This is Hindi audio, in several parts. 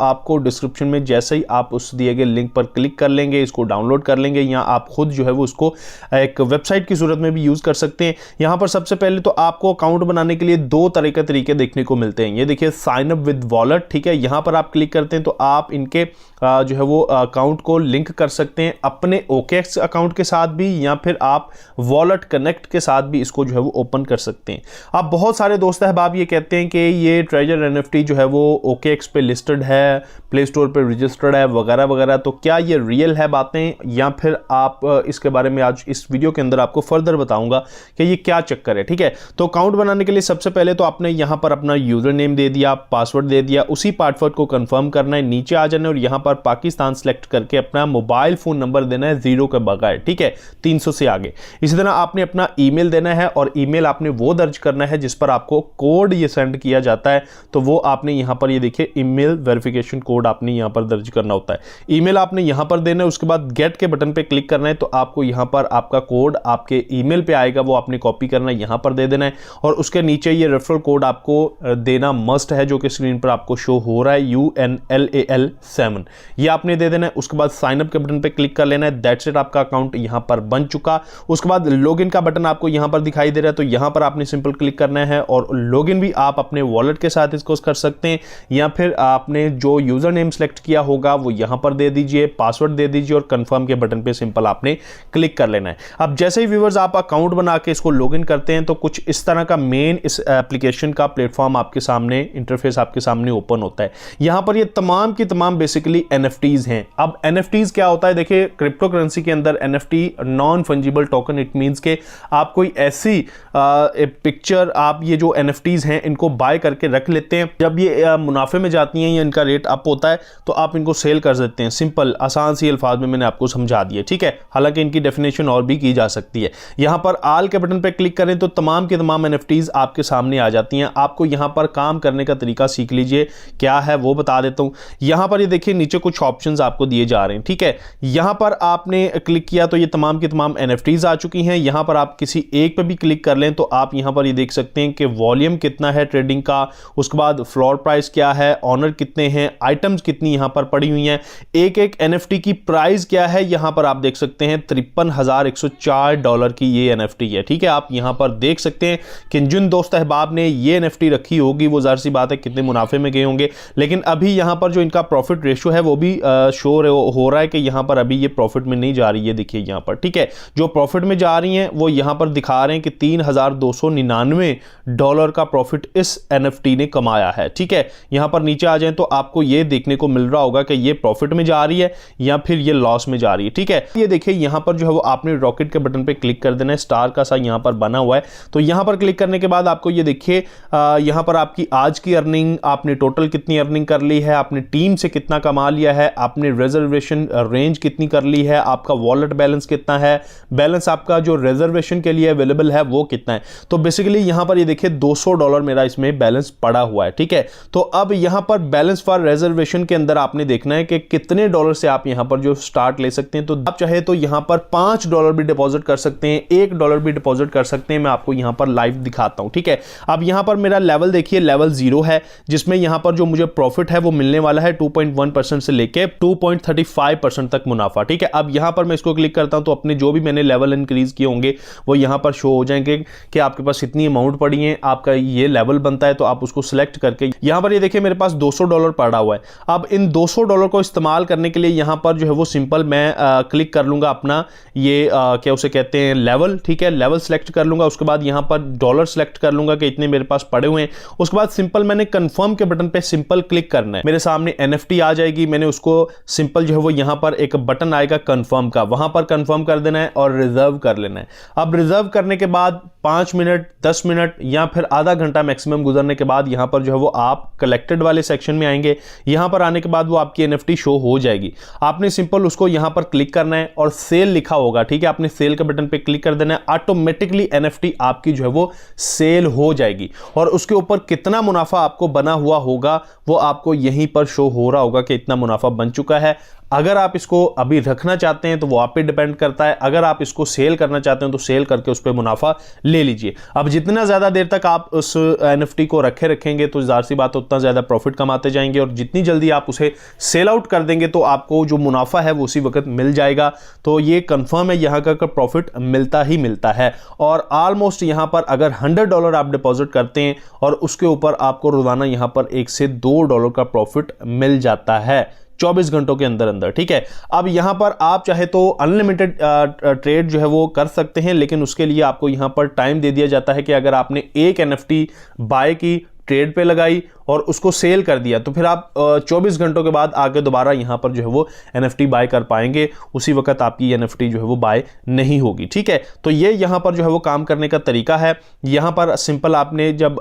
आपको डिस्क्रिप्शन में जैसे ही आप उस दिए गए लिंक पर क्लिक कर लेंगे, इसको डाउनलोड कर लेंगे, या आप खुद जो है वो उसको एक वेबसाइट की सूरत में भी यूज़ कर सकते हैं। यहाँ पर सबसे पहले तो आपको अकाउंट बनाने के लिए दो तरह के तरीके देखने को मिलते हैं। ये देखिए साइन अप विद वॉलेट, ठीक है, यहाँ पर आप क्लिक करते हैं तो आप इनके जो है वो अकाउंट को लिंक कर सकते हैं अपने OKX अकाउंट के साथ भी, या फिर आप वॉलेट कनेक्ट के साथ भी इसको जो है वो ओपन कर सकते हैं। अब बहुत सारे दोस्त अहबाब ये कहते हैं कि ये ट्रेजर NFT जो है वो OKX पे लिस्टेड है, प्ले स्टोर पे रजिस्टर्ड है वगैरह वगैरह, तो क्या ये रियल है बातें, या फिर आप इसके बारे में आज इस वीडियो के अंदर आपको फर्दर बताऊंगा कि ये क्या चक्कर है। ठीक है, तो अकाउंट बनाने के लिए सबसे पहले तो आपने यहाँ पर अपना यूजर नेम दे दिया, पासवर्ड दे दिया, उसी पासवर्ड को कंफर्म करना है, नीचे आ जाना है और यहाँ पर पाकिस्तान सेलेक्ट करके अपना मोबाइल फोन नंबर देना है 0 के बगैर, ठीक है, 300 से आगे। इसी तरह आपने अपना ईमेल देना है और ईमेल आपने वो दर्ज करना है जिस पर आपको कोड ये सेंड किया जाता है, तो वो आपने यहाँ पर ये देखिए ईमेल वेरिफिकेशन कोड आपने यहाँ पर दर्ज करना होता है। ईमेल आपने यहाँ पर देना है, उसके बाद गेट के बटन पे क्लिक करना है, तो आपको यहाँ पर आपका कोड आपके ईमेल पे आएगा, वो आपने कॉपी करना है, यहाँ पर दे देना है और उसके नीचे ये रेफरल कोड आपको देना मस्ट है, जो कि स्क्रीन पर आपको शो हो रहा है, UNLAL7, ये आपने दे देना है। उसके बाद साइन अप के बटन पे क्लिक कर लेना है, दैट्स इट, आपका अकाउंट यहाँ पर बन चुका। उसके बाद लॉगिन का बटन आपको यहाँ पर दिखाई दे रहा है, तो यहाँ पर आपने सिंपल क्लिक करना है और लॉगिन भी आप अपने वॉलेट के साथ इसको कर सकते हैं, या फिर आपने जो यूजर नेम सेलेक्ट किया होगा वो यहाँ पर दे दीजिए, पासवर्ड दे दीजिए और कंफर्म के बटन पे सिंपल आपने क्लिक कर लेना है। अब जैसे ही व्यूअर्स आप अकाउंट बना के इसको लॉगिन करते हैं तो कुछ इस तरह का मेन इस एप्लीकेशन का प्लेटफॉर्म आपके सामने, इंटरफेस आपके सामने ओपन होता है। यहाँ पर ये तमाम की तमाम बेसिकली NFTs हैं। अब NFTs क्या होता है, देखिए क्रिप्टो करेंसी के अंदर NFT non fungible token, it means के आप कोई ऐसी पिक्चर, आप ये जो NFTs हैं इनको बाय करके रख लेते हैं, जब ये मुनाफे में जाती हैं या इनका रेट अप होता है तो आप इनको सेल कर सकते हैं। सिंपल आसान सी अल्फाज में मैंने आपको समझा दिया, ठीक है, हालांकि इनकी डेफिनेशन और भी की जा सकती है। यहां पर आल के बटन पे क्लिक करें तो तमाम के तमाम NFTs आपके सामने आ जाती हैं। आपको यहां पर काम करने का तरीका सीख लीजिए, क्या है वो बता देता हूं। यहां पर ये देखिए नीचे कुछ ऑप्शंस आपको दिए जा रहे हैं, ठीक है, यहां पर आपने क्लिक किया तो ये तमाम की तमाम NFTs आ चुकी हैं। यहां पर आप किसी एक पे भी क्लिक कर लें तो आप यहां पर ये देख सकते हैं कि वॉल्यूम कितना है ट्रेडिंग का, उसके बाद फ्लोर प्राइस क्या है, ऑनर कितने हैं, आइटम्स कितनी यहां पर पड़ी हुई हैं, एक एक NFT की प्राइस क्या है, यहां पर आप देख सकते हैं $53,104 की ये NFT है, ठीक है। आप यहां पर देख सकते हैं कि जिन दोस्त अहबाब ने ये NFT रखी होगी वो जाहिर सी बात है कितने मुनाफे में गए होंगे, लेकिन अभी यहां पर जो इनका प्रॉफिट रेशियो है वो भी शो हो रहा है कि यहां पर अभी ये प्रॉफिट में नहीं जा रही है, देखिए यहां पर, ठीक है, जो प्रॉफिट में जा रही हैं वो यहां पर दिखा रहे हैं कि $3,299 का प्रॉफिट इस NFT ने कमाया है, ठीक है। यहां पर नीचे आ जाएं तो आपको ये देखने को मिल रहा होगा कि ये प्रॉफिट में जा रही है या फिर ये लॉस में जा रही है, ठीक है। ये देखिए यहां पर जो है वो आपने रॉकेट के बटन पे क्लिक कर देना है, स्टार का सा यहां पर बना हुआ है, तो यहां पर क्लिक करने के बाद आपको ये देखिए यहां पर आपकी आज की अर्निंग, आपने टोटल कितनी अर्निंग कर ली है, आपने टीम से कितना कमा लिया है, आपने रिजर्वेशन रेंज कितनी कर ली है, आपका वॉलेट बैलेंस कितना है, बैलेंस आपका जो रिजर्वेशन के लिए अवेलेबल है वो कितना है। तो बेसिकली यहां पर ये देखिए $200 मेरा इसमें बैलेंस पड़ा हुआ है, ठीक है। तो अब यहां पर बैलेंस फॉर रिजर्वेशन के अंदर आपने देखना है कि कितने डॉलर से आप यहां पर जो स्टार्ट ले सकते हैं। तो आप चाहे तो यहां पर $5 भी डिपॉजिट कर सकते हैं, $1 भी डिपॉजिट कर सकते हैं। मैं आपको यहां पर लाइव दिखाता हूं, ठीक है। अब यहां पर मेरा लेवल देखिए, लेवल 0 है, जिसमें यहां पर जो मुझे प्रॉफिट है वो मिलने वाला है 2.1% से लेके 2.35% तक मुनाफा, ठीक है। अब यहां पर मैं इसको क्लिक करता हूं तो अपने जो भी मैंने लेवल इंक्रीज किए होंगे वो यहां पर शो हो जाएंगे कि आपके पास इतनी अमाउंट पड़ी है, आपका ये लेवल बनता है, तो आप उसको सिलेक्ट करके यहां पर ये देखिए मेरे पास $200 पड़ा हुआ है। अब इन $200 को इस्तेमाल करने के लिए यहां पर जो है वो सिंपल मैं क्लिक कर लूंगा अपना ये क्या उसे कहते हैं लेवल, ठीक है, लेवल सेलेक्ट कर लूंगा। उसके बाद यहां पर डॉलर सेलेक्ट कर लूंगा कि इतने मेरे पास पड़े हुए हैं। उसके बाद सिंपल मैंने कंफर्म के बटन पे सिंपल क्लिक करना है, मेरे सामने NFT आ जाएगी, मैंने उसको सिंपल जो है वो यहां पर एक बटन आएगा कंफर्म का, वहां पर कंफर्म कर देना है और रिजर्व कर लेना है। अब रिजर्व करने के बाद 5 मिनट 10 मिनट या फिर आधा घंटा मैक्सिमम गुजरने के बाद यहां पर जो है वो आप कलेक्टेड वाले सेक्शन में आएंगे। यहां पर आने के बाद वो आपकी NFT शो हो जाएगी। आपने सिंपल उसको यहां पर क्लिक करना है और सेल लिखा होगा, ठीक है, आपने सेल के बटन पे क्लिक कर देना है, ऑटोमेटिकली NFT आपकी जो है वो सेल हो जाएगी और उसके ऊपर कितना मुनाफा आपको बना हुआ होगा वो आपको यहीं पर शो हो रहा होगा कि इतना मुनाफा बन चुका है। अगर आप इसको अभी रखना चाहते हैं तो वो आप पे डिपेंड करता है, अगर आप इसको सेल करना चाहते हैं तो सेल करके उस पर मुनाफा ले लीजिए। अब जितना ज्यादा देर तक आप उस NFT को रखेंगे तो जाहिर सी बात है उतना ज्यादा प्रॉफिट कमाते जाएंगे और और जितनी जल्दी आप उसे सेल आउट कर देंगे तो आपको जो मुनाफा है वो उसी वक्त मिल जाएगा। तो ये कंफर्म है, यहाँ का प्रॉफिट मिलता ही मिलता है। और ऑलमोस्ट यहाँ पर अगर $100 आप डिपॉजिट करते हैं और उसके ऊपर आपको रोजाना यहाँ पर $1 से $2 का प्रॉफिट मिल जाता है 24 घंटों के अंदर अंदर। ठीक है, अब यहां पर आप चाहे तो अनलिमिटेड ट्रेड जो है वो कर सकते हैं, लेकिन उसके लिए आपको यहां पर टाइम दे दिया जाता है कि अगर आपने एक NFT बाय की, ट्रेड पे लगाई और उसको सेल कर दिया, तो फिर आप 24 घंटों के बाद आगे दोबारा यहां पर जो है वो NFT बाय कर पाएंगे। उसी वक्त आपकी NFT जो है वो बाय नहीं होगी। ठीक है, तो ये यहां पर जो है वो काम करने का तरीका है। यहां पर सिंपल आपने जब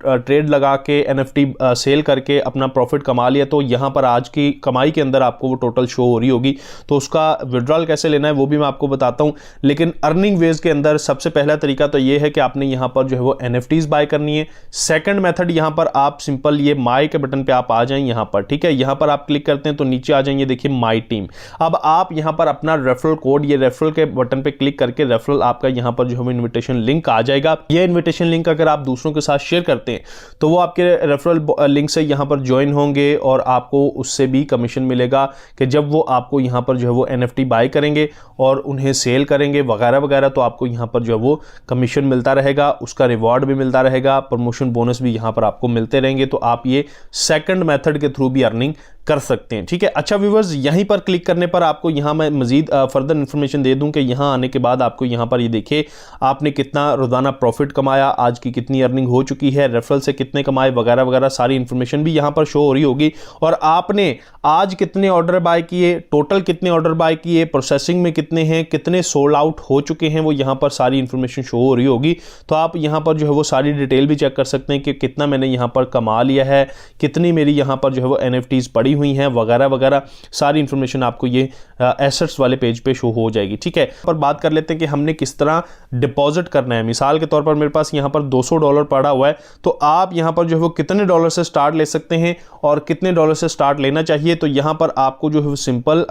ट्रेड लगा के NFT सेल करके अपना प्रॉफिट कमा लिया, तो यहां पर आज की कमाई के अंदर आपको वो टोटल शो हो रही होगी। तो उसका विड्रॉल कैसे लेना है वो भी मैं आपको बताता हूं, लेकिन अर्निंग वेज के अंदर सबसे पहला तरीका तो ये है कि आपने यहां पर जो है वो NFTs बाय करनी है। सेकंड मेथड यहां पर आप सिंपल ये माई के बटन पे आप आ जाएं यहां पर। ठीक है, यहां पर आप क्लिक करते हैं तो नीचे आ जाएंगे, देखिए माई टीम। अब आप यहां पर अपना रेफरल कोड, ये रेफरल के बटन पे क्लिक करके रेफरल आपका यहां पर जो है इनविटेशन लिंक आ जाएगा। ये इनविटेशन लिंक अगर आप दूसरों के साथ शेयर करते हैं तो वो आपके रेफरल लिंक से यहां पर ज्वाइन होंगे और आपको उससे भी कमीशन मिलेगा कि जब वो आपको यहां पर जो है वो NFT बाय करेंगे और उन्हें सेल करेंगे वगैरह वगैरह, तो आपको यहां पर जो है वो कमीशन मिलता रहेगा, उसका रिवॉर्ड भी मिलता रहेगा, प्रमोशन बोनस भी यहां पर आपको मिलते रहेंगे। तो आप ये सेकंड मेथड के थ्रू भी अर्निंग कर सकते हैं। ठीक है, अच्छा व्यूअर्स, यहीं पर क्लिक करने पर आपको यहां मैं मजीद फर्दर इंफॉर्मेशन दे दूं कि यहां आने के बाद आपको यहां पर ये देखिए आपने कितना रोजाना प्रॉफिट कमाया, आज की कितनी अर्निंग हो चुकी है, रेफरल से कितने कमाए वगैरह वगैरह, सारी इंफॉर्मेशन भी यहां पर शो हो रही होगी। और आपने आज कितने ऑर्डर बाय किए, टोटल कितने ऑर्डर बाय किए, प्रोसेसिंग में कितने हैं, कितने सोल्ड आउट हो चुके हैं, वो यहां पर सारी इंफॉर्मेशन शो हो रही होगी। तो आप यहां पर जो है वो सारी डिटेल भी चेक कर सकते हैं कि कितना मैंने यहां पर कमा लिया है, कितनी मेरी यहां पर जो है वो NFTs पड़ी हुई हैं वगैरह वगैरह, सारी इंफॉर्मेशन आपको ये एसेट्स वाले पेज पे शो हो जाएगी। ठीक है, पर बात कर लेते हैं कि हमने किस तरह डिपॉजिट करना है। मिसाल के तौर पर मेरे पास यहां पर $200 पड़ा हुआ है, तो आप यहां पर जो है वो कितने डॉलर से स्टार्ट ले सकते हैं और कितने डॉलर से स्टार्ट लेना चाहिए। तो यहां पर आपको जो है सिंपल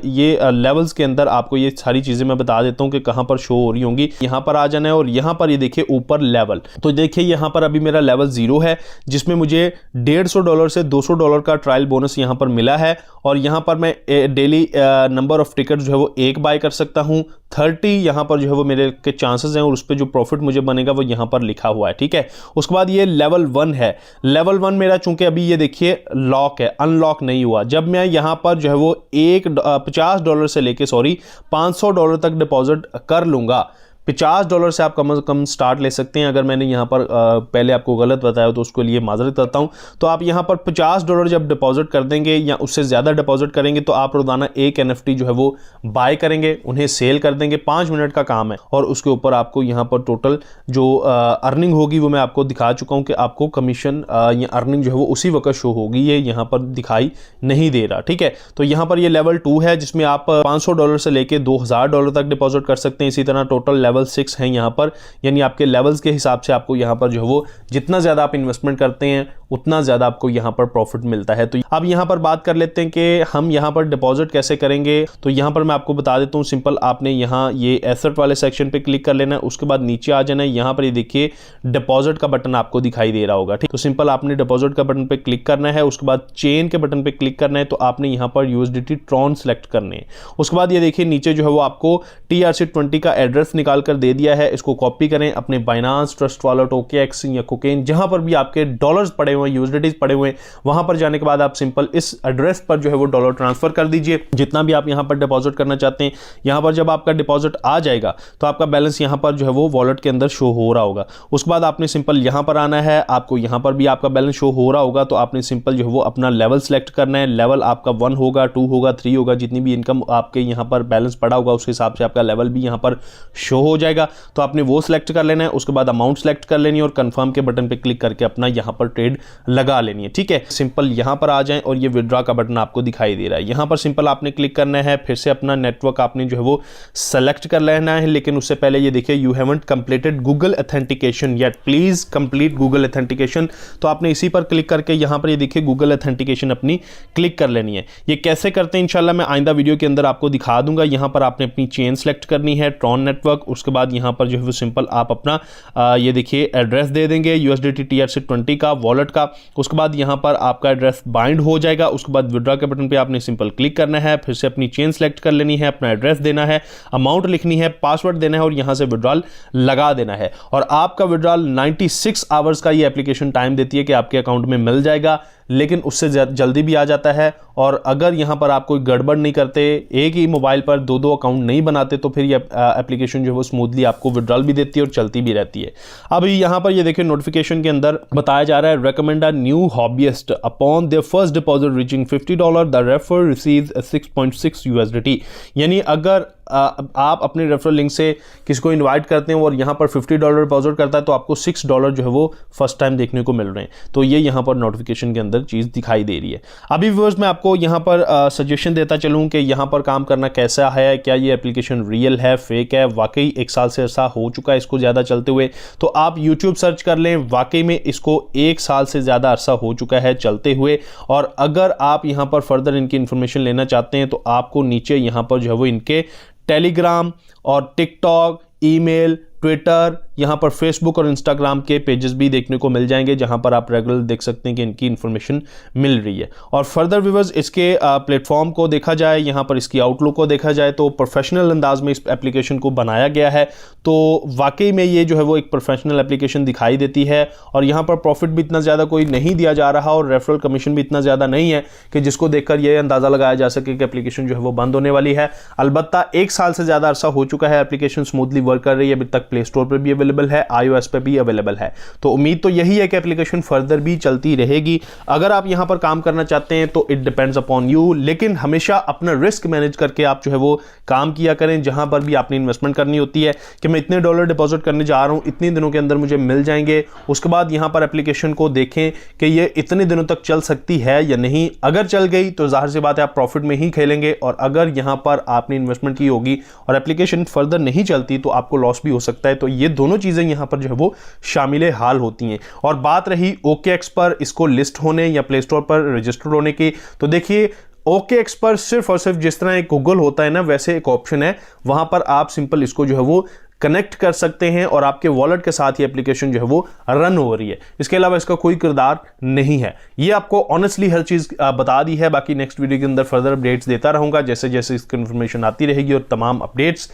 ये लेवल्स के अंदर आपको ये सारी चीजें मैं बता देता हूं कि कहां पर शो हो रही होंगी। यहां पर आ जाना है और यहां पर ये देखिए ऊपर लेवल, तो देखिए यहां पर अभी मेरा लेवल 0 है, जिसमें मुझे $150 से $200 का ट्रायल बोनस यहां पर मिला है। और यहां पर मैं डेली नंबर ऑफ टिकट जो है वो 1 बाय कर सकता हूं। 30 यहां पर जो है वो मेरे के चांसेस हैं और उस पर जो प्रॉफिट मुझे बनेगा वो यहां पर लिखा हुआ है। ठीक है, उसके बाद ये लेवल 1 है। लेवल 1 मेरा चूंकि अभी ये देखिए लॉक है, अनलॉक नहीं हुआ। जब मैं यहां पर जो है वो $50 से लेके $500 तक डिपॉजिट कर लूंगा, $50 से आप कम से कम स्टार्ट ले सकते हैं। अगर मैंने यहाँ पर पहले आपको गलत बताया तो उसके लिए माजरत करता हूँ। तो आप यहाँ पर $50 जब डिपॉजिट कर देंगे या उससे ज़्यादा डिपॉजिट करेंगे तो आप रोजाना एक NFT जो है वो बाय करेंगे, उन्हें सेल कर देंगे। 5 मिनट का काम है और उसके ऊपर आपको यहाँ पर टोटल जो अर्निंग होगी वो मैं आपको दिखा चुका हूँ कि आपको कमीशन या अर्निंग जो है वो उसी वक्त शो होगी, ये यहाँ पर दिखाई नहीं दे रहा। ठीक है, तो यहाँ पर ये लेवल 2 है जिसमें आप $500 से लेके $2000 तक डिपॉजिट कर सकते हैं। इसी तरह टोटल लेवल 6 है यहाँ पर, यानी आपके लेवल्स के हिसाब से आपको यहाँ पर जो है वो जितना ज्यादा आप इन्वेस्टमेंट करते हैं उतना ज्यादा आपको यहाँ पर प्रॉफिट मिलता है। तो अब यहाँ पर बात कर लेते हैं कि हम यहाँ पर डिपॉजिट कैसे करेंगे। तो यहाँ पर मैं आपको बता देता हूँ, सिंपल आपने यहाँ ये एसेट वाले सेक्शन पे क्लिक कर लेना है, उसके बाद नीचे आ जाना है। यहाँ पर ये देखिए डिपॉजिट का बटन आपको दिखाई दे रहा होगा। ठीक, तो सिंपल आपने डिपॉजिट का बटन पे क्लिक करना है, उसके बाद चेन के बटन पे क्लिक करना है। तो आपने यहाँ पर USDT ट्रॉन सेलेक्ट करने हैं। उसके बाद ये देखिए नीचे जो है वो आपको TRC20 का एड्रेस निकाल कर दे दिया है, इसको कॉपी करें अपने बाइनांस, ट्रस्ट वॉलेट, OKX या कोकेन, जहां पर भी आपके डॉलर्स पड़े हुए हैं, USDT पड़े हुए हैं, वहां पर जाने के बाद आप सिंपल इस एड्रेस पर जो है वो डॉलर ट्रांसफर कर दीजिए, जितना भी आप यहां पर डिपॉजिट करना चाहते हैं। यहां पर जब आपका डिपॉजिट आ जाएगा तो आपका बैलेंस यहां पर जो है वो वॉलेट के अंदर शो हो रहा होगा। उसके बाद आपने सिंपल यहां पर आना है, आपको यहां पर भी आपका बैलेंस शो हो रहा होगा। तो आपने सिंपल जो है वो अपना लेवल सेलेक्ट करना है। लेवल आपका 1 होगा, 2 होगा, 3 होगा, जितनी भी इनकम आपके यहां पर बैलेंस पड़ा होगा उस हिसाब से आपका लेवल भी यहां पर शो हो जाएगा। तो आपने वो सिलेक्ट कर लेना है, उसके बाद अमाउंट सेलेक्ट कर लेनी है और कंफर्म के बटन पे क्लिक करके अपना यहां पर ट्रेड लगा लेनी है। ठीक है, सिंपल यहां पर आ जाएं और ये विड्रॉ का बटन आपको दिखाई दे रहा है। यहां पर सिंपल आपने क्लिक करना है, फिर से अपना नेटवर्क आपने जो है वो सेलेक्ट कर लेना है। लेकिन उससे पहले ये देखिए you haven't completed Google authentication yet, please complete Google authentication. तो आपने इसी पर क्लिक करके यहां पर ये देखिए गूगल ऑथेंटिकेशन अपनी क्लिक कर लेनी है। ये कैसे करते हैं इंशाल्लाह मैं आइंदा वीडियो के अंदर आपको दिखा दूंगा। यहां पर आपने अपनी चेन सेलेक्ट करनी है, ट्रॉन नेटवर्क, उसके बाद यहां पर जो है वो सिंपल आप अपना ये देखिए एड्रेस दे देंगे USDT TRC20 का, वॉलेट का का। उसके बाद यहाँ पर आपका एड्रेस बाइंड हो जाएगा। उसके बाद विड्रॉ के बटन पे आपने सिंपल क्लिक करना है, फिर से अपनी चेन सेलेक्ट कर लेनी है, अपना एड्रेस देना है, अमाउंट लिखनी है, पासवर्ड देना है और यहाँ से विड्रॉल लगा देना है। और आपका विड्रॉल 96 आवर्स का ये एप्लीकेशन टाइम देती है कि आपके अकाउंट में मिल जाएगा, लेकिन उससे जल्दी भी आ जाता है। और अगर यहाँ पर आप कोई गड़बड़ नहीं करते, एक ही मोबाइल पर दो अकाउंट नहीं बनाते, तो फिर ये एप्लीकेशन जो है वो स्मूथली आपको विड्रॉल भी देती है और चलती भी रहती है। अभी यहाँ पर ये देखिए नोटिफिकेशन के अंदर बताया जा रहा है, recommend a new hobbyist upon their first deposit reaching $50 the referrer receives 6.6 USDT। यानी अगर आप अपने रेफरल लिंक से किसी को इनवाइट करते हैं और यहाँ पर $50 डिपॉजिट करता है तो आपको $6 जो है वो फर्स्ट टाइम देखने को मिल रहे हैं। तो ये यहाँ पर नोटिफिकेशन के अंदर चीज़ दिखाई दे रही है। अभी व्यूअर्स मैं आपको यहाँ पर सजेशन देता चलूँ कि यहाँ पर काम करना कैसा है, क्या ये एप्लीकेशन रियल है, फेक है, वाकई 1 साल से ऐसा हो चुका है इसको ज़्यादा चलते हुए, तो आप यूट्यूब सर्च कर लें, वाकई में इसको 1 साल से ज़्यादा अरसा हो चुका है चलते हुए। और अगर आप यहाँ पर फर्दर इनकी इन्फॉर्मेशन लेना चाहते हैं तो आपको नीचे यहाँ पर जो है वो इनके टेलीग्राम और टिकटॉक, ईमेल, ट्विटर, यहाँ पर फेसबुक और इंस्टाग्राम के पेजेस भी देखने को मिल जाएंगे, जहाँ पर आप रेगुलर देख सकते हैं कि इनकी इन्फॉर्मेशन मिल रही है। और फर्दर व्यूअर्स इसके प्लेटफॉर्म को देखा जाए, यहाँ पर इसकी आउटलुक को देखा जाए तो प्रोफेशनल अंदाज में इस एप्लीकेशन को बनाया गया है। तो वाकई में ये जो है वो एक प्रोफेशनल एप्लीकेशन दिखाई देती है। और यहाँ पर प्रॉफिट भी इतना ज़्यादा कोई नहीं दिया जा रहा और रेफरल कमीशन भी इतना ज़्यादा नहीं है कि जिसको देखकर ये अंदाज़ा लगाया जा सके कि एप्लीकेशन जो है वो बंद होने वाली है। अलबत्ता 1 साल से ज़्यादा अरसा हो चुका है, एप्लीकेशन स्मूथली वर्क कर रही है, अभी तक प्ले स्टोर पर भी अवेलेबल है, iOS पे भी अवेलेबल है। तो उम्मीद तो यही है कि एप्लीकेशन फर्दर भी चलती रहेगी। अगर आप यहां पर काम करना चाहते हैं तो इट डिपेंड्स अपॉन यू, लेकिन हमेशा अपना रिस्क मैनेज करके आप जो है वो काम किया करें। जहां पर भी आपने इन्वेस्टमेंट करनी होती है कि मैं इतने डॉलर डिपॉजिट करने जा रहा हूं, इतने दिनों के अंदर मुझे मिल जाएंगे, उसके बाद यहां पर एप्लीकेशन को देखें कि ये इतने दिनों तक चल सकती है या नहीं। अगर चल गई तो जाहिर सी बात है आप प्रॉफिट में ही खेलेंगे, और अगर यहां पर आपने इन्वेस्टमेंट की होगी और एप्लीकेशन फर्दर नहीं चलती तो आपको लॉस भी हो सकता है। तो ये दोनों चीजें यहां पर जो है वो शामिल हाल होती हैं। और बात रही OKX पर इसको लिस्ट होने या प्ले स्टोर पर रजिस्टर होने की, तो देखिए OKX पर सिर्फ और सिर्फ जिस तरह एक गूगल होता है ना, वैसे एक ऑप्शन है, वहां पर आप सिंपल इसको जो है वो कनेक्ट कर सकते हैं और आपके वॉलेट के साथ ही एप्लीकेशन जो है वो रन हो रही है। इसके अलावा इसका कोई किरदार नहीं है। ये आपको ऑनेस्टली हर चीज बता दी है। बाकी नेक्स्ट वीडियो के अंदर फर्दर अपडेट्स देता रहूंगा जैसे जैसे इसकी इन्फॉर्मेशन आती रहेगी, और तमाम अपडेट्स